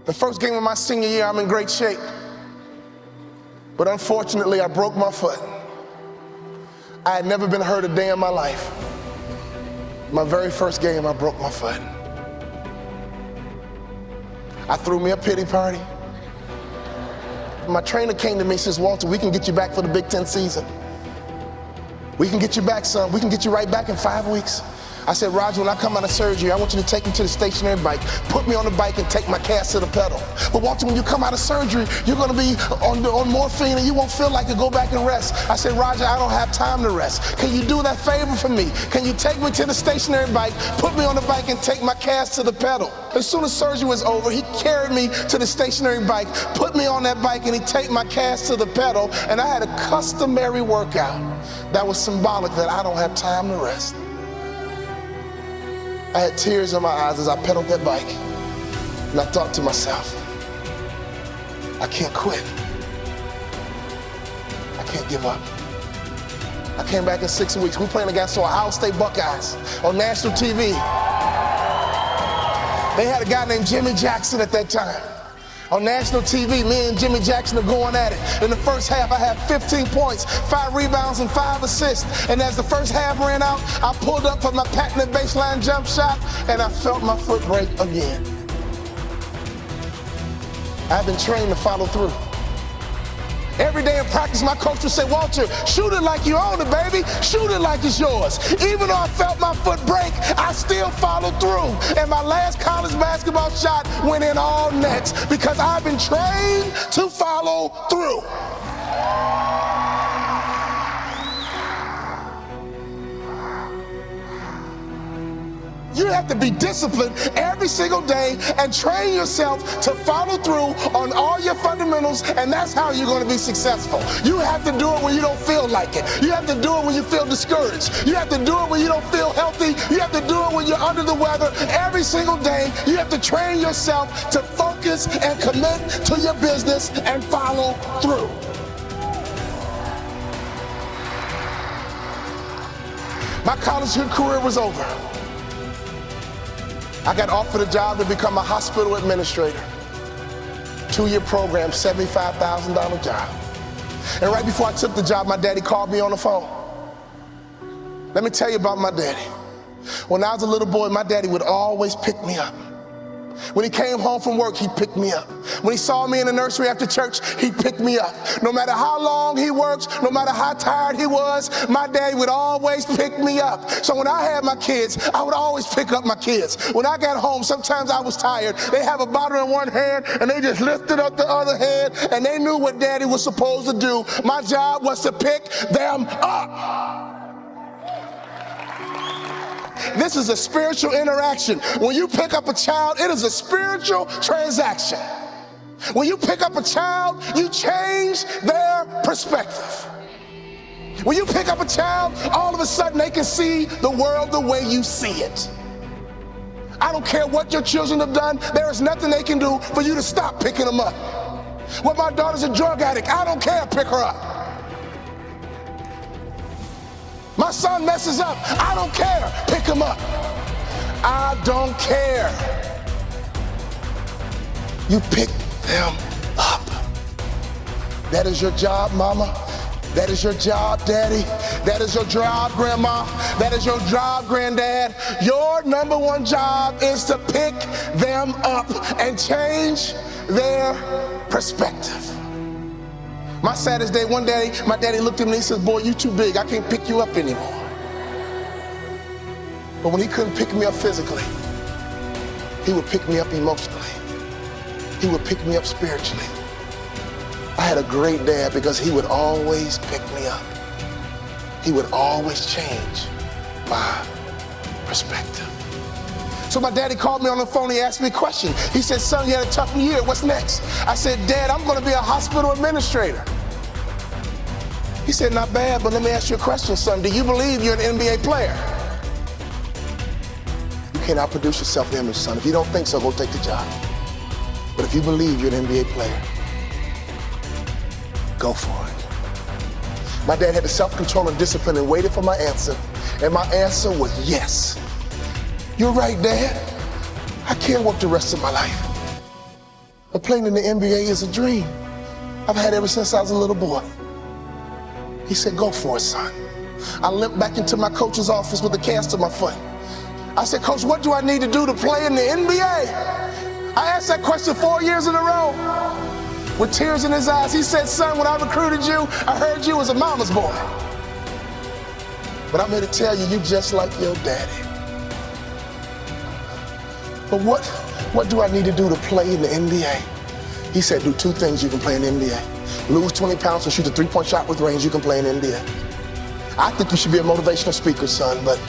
The first game of my senior year, I'm in great shape. But unfortunately, I broke my foot. I had never been hurt a day in my life. My very first game, I broke my foot. I threw me a pity party. My trainer came to me and says, Walter, we can get you back for the Big Ten season. We can get you back, son. We can get you right back in 5 weeks. I said, Roger, when I come out of surgery, I want you to take me to the stationary bike, put me on the bike and take my cast to the pedal. But Walter, when you come out of surgery, you're gonna be on morphine and you won't feel like you go back and rest. I said, Roger, I don't have time to rest. Can you do that favor for me? Can you take me to the stationary bike, put me on the bike and take my cast to the pedal? As soon as surgery was over, he carried me to the stationary bike, put me on that bike and he take my cast to the pedal, and I had a customary workout that was symbolic that I don't have time to rest. I had tears in my eyes as I pedaled that bike, and I thought to myself, I can't quit. I can't give up. I came back in 6 weeks. We playing against the Ohio State Buckeyes on national TV. They had a guy named Jimmy Jackson at that time. On national TV, me and Jimmy Jackson are going at it. In the first half, I had 15 points, 5 rebounds, and 5 assists. And as the first half ran out, I pulled up for my patented baseline jump shot, and I felt my foot break again. I've been trained to follow through. Every day in practice, my coach would say, Walter, shoot it like you own it, baby. Shoot it like it's yours. Even though I felt my foot break, I still followed through. And my last college basketball shot went in all nets because I've been trained to follow through. You have to be disciplined every single day and train yourself to follow through on all your fundamentals, and that's how you're going to be successful. You have to do it when you don't feel like it. You have to do it when you feel discouraged. You have to do it when you don't feel healthy. You have to do it when you're under the weather. Every single day, you have to train yourself to focus and commit to your business and follow through. My college career was over. I got offered a job to become a hospital administrator. 2-year program, $75,000 job. And right before I took the job, my daddy called me on the phone. Let me tell you about my daddy. When I was a little boy, my daddy would always pick me up. When he came home from work, he'd pick me up. When he saw me in the nursery after church, he'd pick me up. No matter how long he worked, no matter how tired he was, my daddy would always pick me up. So when I had my kids, I would always pick up my kids. When I got home, sometimes I was tired. They have a bottle in one hand, and they just lifted up the other hand, and they knew what daddy was supposed to do. My job was to pick them up. This is a spiritual interaction. When you pick up a child, it is a spiritual transaction. When you pick up a child, you change their perspective. When you pick up a child, all of a sudden they can see the world the way you see it. I don't care what your children have done, there is nothing they can do for you to stop picking them up. Well, my daughter's a drug addict, I don't care, pick her up. My son messes up, I don't care, pick him up. I don't care. You pick them up. That is your job, mama. That is your job, daddy. That is your job, grandma. That is your job, granddad. Your number one job is to pick them up and change their perspective. My saddest day, one day, my daddy looked at me and he says, boy, you too big. I can't pick you up anymore. But when he couldn't pick me up physically, he would pick me up emotionally. He would pick me up spiritually. I had a great dad because he would always pick me up. He would always change my perspective. So my daddy called me on the phone, he asked me a question. He said, son, you had a tough year, what's next? I said, Dad, I'm gonna be a hospital administrator. He said, not bad, but let me ask you a question, son. Do you believe you're an NBA player? You can't outproduce your self-image, son. If you don't think so, go take the job. But if you believe you're an NBA player, go for it. My dad had the self-control and discipline and waited for my answer. And my answer was yes. You're right, Dad. I can't work the rest of my life. But playing in the NBA is a dream I've had ever since I was a little boy. He said, go for it, son. I limped back into my coach's office with a cast on my foot. I said, Coach, what do I need to do to play in the NBA? I asked that question 4 years in a row. With tears in his eyes, he said, son, when I recruited you, I heard you was a mama's boy. But I'm here to tell you, you just like your daddy. But what do I need to do to play in the NBA? He said, do 2 things you can play in the NBA. Lose 20 pounds and shoot a 3-point shot with range, you can play in the NBA. I think you should be a motivational speaker, son, but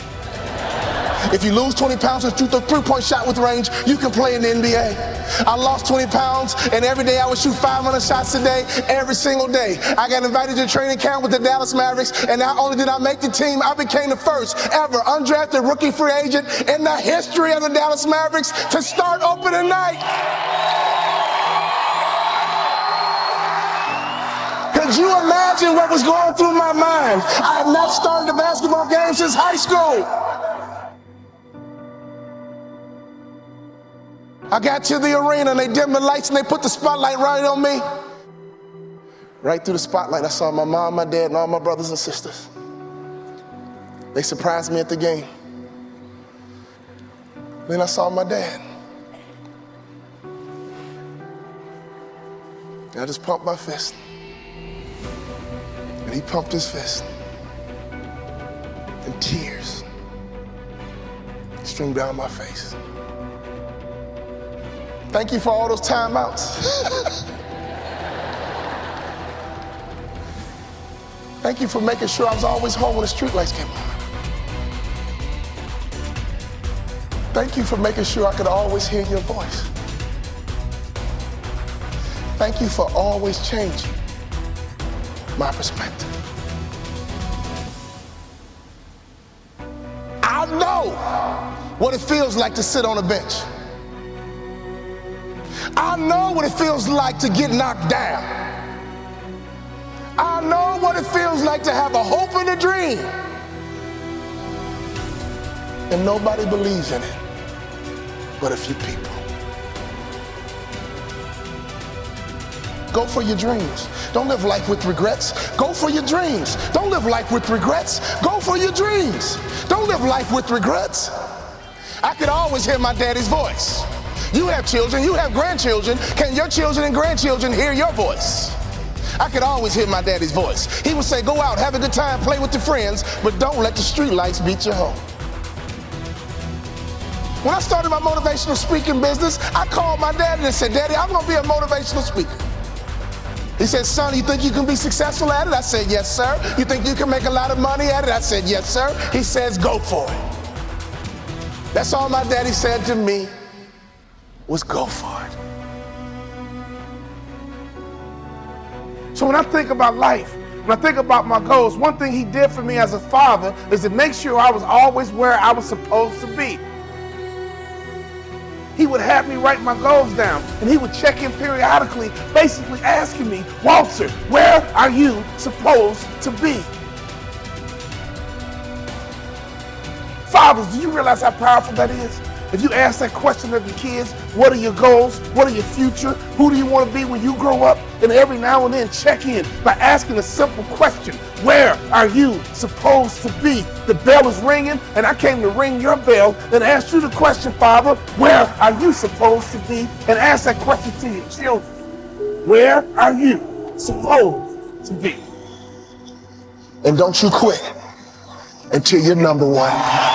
if you lose 20 pounds and shoot a 3-point shot with range, you can play in the NBA. I lost 20 pounds, and every day I would shoot 500 shots a day, every single day. I got invited to training camp with the Dallas Mavericks, and not only did I make the team, I became the first ever undrafted rookie free agent in the history of the Dallas Mavericks to start opening night. Could you imagine what was going through my mind? I had not started a basketball game since high school. I got to the arena and they dimmed the lights and they put the spotlight right on me. Right through the spotlight, I saw my mom, my dad, and all my brothers and sisters. They surprised me at the game. Then I saw my dad. And I just pumped my fist. And he pumped his fist. And tears streamed down my face. Thank you for all those timeouts. Thank you for making sure I was always home when the streetlights came on. Thank you for making sure I could always hear your voice. Thank you for always changing my perspective. I know what it feels like to sit on a bench. I know what it feels like to get knocked down. I know what it feels like to have a hope and a dream, and nobody believes in it but a few people. Go for your dreams. Don't live life with regrets. Go for your dreams. Don't live life with regrets. Go for your dreams. Don't live life with regrets. I could always hear my daddy's voice. You have children, you have grandchildren. Can your children and grandchildren hear your voice? I could always hear my daddy's voice. He would say, go out, have a good time, play with your friends, but don't let the street lights beat you home. When I started my motivational speaking business, I called my daddy and said, Daddy, I'm gonna be a motivational speaker. He said, son, you think you can be successful at it? I said, yes, sir. You think you can make a lot of money at it? I said, yes, sir. He says, go for it. That's all my daddy said to me was go for it. So when I think about life, when I think about my goals, one thing he did for me as a father is to make sure I was always where I was supposed to be. He would have me write my goals down, and he would check in periodically, basically asking me, Walter, where are you supposed to be? Fathers, do you realize how powerful that is? If you ask that question of your kids, what are your goals? What are your future? Who do you want to be when you grow up? And every now and then check in by asking a simple question. Where are you supposed to be? The bell is ringing, and I came to ring your bell and ask you the question, Father, where are you supposed to be? And ask that question to your children. Where are you supposed to be? And don't you quit until you're number one.